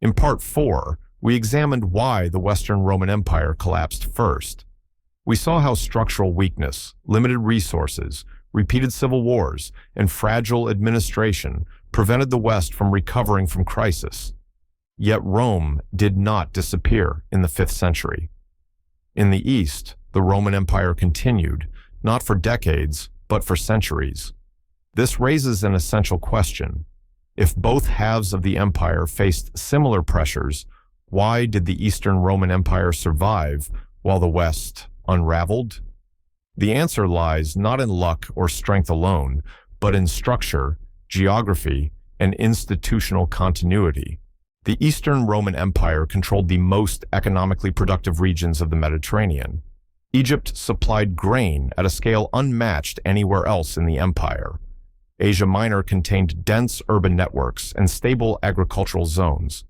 In Part 4, we examined why the Western Roman Empire collapsed first. We saw how structural weakness, limited resources, repeated civil wars, and fragile administration prevented the West from recovering from crisis. Yet Rome did not disappear in the 5th century. In the East, the Roman Empire continued, not for decades, but for centuries. This raises an essential question. If both halves of the empire faced similar pressures, why did the Eastern Roman Empire survive while the West unraveled? The answer lies not in luck or strength alone, but in structure, geography, and institutional continuity. The Eastern Roman Empire controlled the most economically productive regions of the Mediterranean. Egypt supplied grain at a scale unmatched anywhere else in the empire. Asia Minor contained dense urban networks and stable agricultural zones.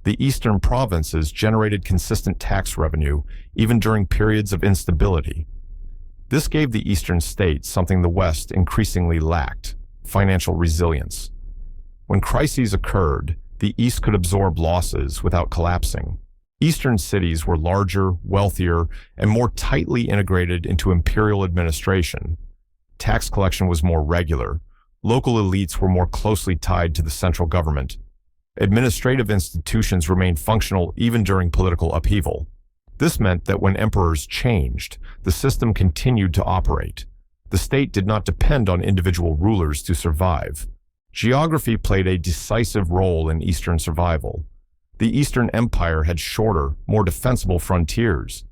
The eastern provinces generated consistent tax revenue even during periods of instability. This gave the eastern states something the West increasingly lacked: financial resilience. When crises occurred, the East could absorb losses without collapsing. Eastern cities were larger, wealthier, and more tightly integrated into imperial administration. Tax collection was more regular. Local elites were more closely tied to the central government. Administrative institutions remained functional even during political upheaval. This meant that when emperors changed, the system continued to operate. The state did not depend on individual rulers to survive. Geography played a decisive role in Eastern survival. The Eastern Empire had shorter, more defensible frontiers.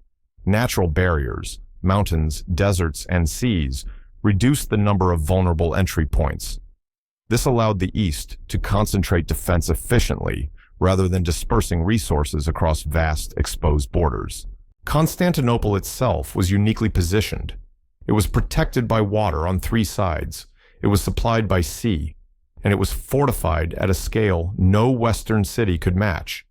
Natural barriers, mountains, deserts, and seas reduced the number of vulnerable entry points. This allowed the East to concentrate defense efficiently rather than dispersing resources across vast, exposed borders. Constantinople itself was uniquely positioned. It was protected by water on 3 sides. It was supplied by sea, and it was fortified at a scale no Western city could match.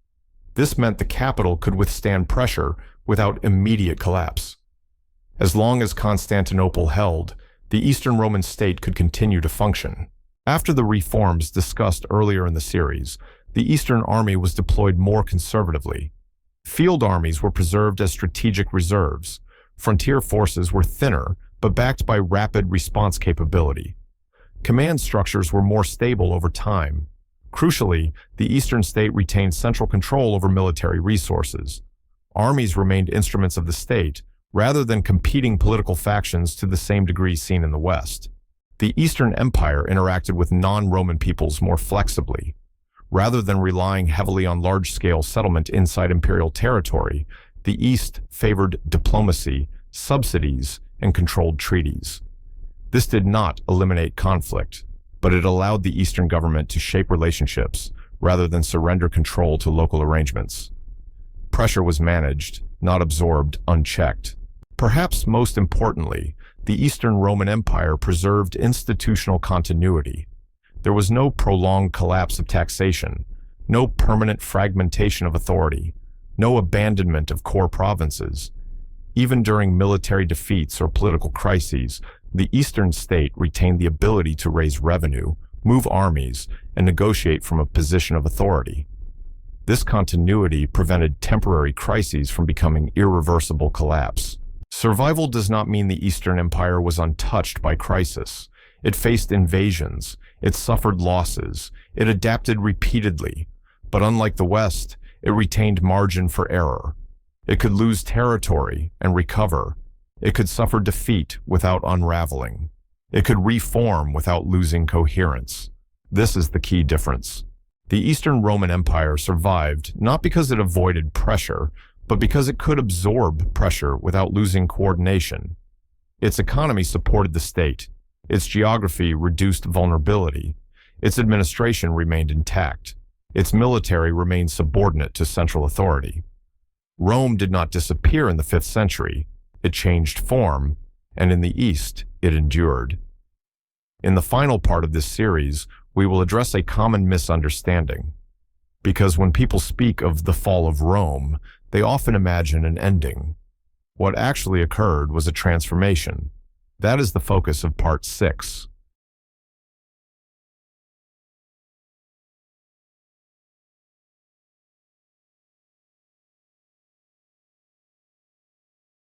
This meant the capital could withstand pressure without immediate collapse. As long as Constantinople held, the Eastern Roman state could continue to function. After the reforms discussed earlier in the series, the Eastern Army was deployed more conservatively. Field armies were preserved as strategic reserves. Frontier forces were thinner, but backed by rapid response capability. Command structures were more stable over time. Crucially, the Eastern state retained central control over military resources. Armies remained instruments of the state, rather than competing political factions to the same degree seen in the West. The Eastern Empire interacted with non-Roman peoples more flexibly. Rather than relying heavily on large-scale settlement inside imperial territory, the East favored diplomacy, subsidies, and controlled treaties. This did not eliminate conflict, but it allowed the Eastern government to shape relationships rather than surrender control to local arrangements. Pressure was managed, not absorbed unchecked. Perhaps most importantly, the Eastern Roman Empire preserved institutional continuity. There was no prolonged collapse of taxation, no permanent fragmentation of authority, no abandonment of core provinces. Even during military defeats or political crises, the Eastern state retained the ability to raise revenue, move armies, and negotiate from a position of authority. This continuity prevented temporary crises from becoming irreversible collapse. Survival does not mean the Eastern Empire was untouched by crisis. It faced invasions, it suffered losses, it adapted repeatedly. But unlike the West, it retained margin for error. It could lose territory and recover. It could suffer defeat without unraveling. It could reform without losing coherence. This is the key difference. The Eastern Roman Empire survived not because it avoided pressure, but because it could absorb pressure without losing coordination. Its economy supported the state. Its geography reduced vulnerability. Its administration remained intact. Its military remained subordinate to central authority. Rome did not disappear in the 5th century. It changed form, and in the East, it endured. In the final part of this series, we will address a common misunderstanding. Because when people speak of the fall of Rome, they often imagine an ending. What actually occurred was a transformation. That is the focus of Part 6.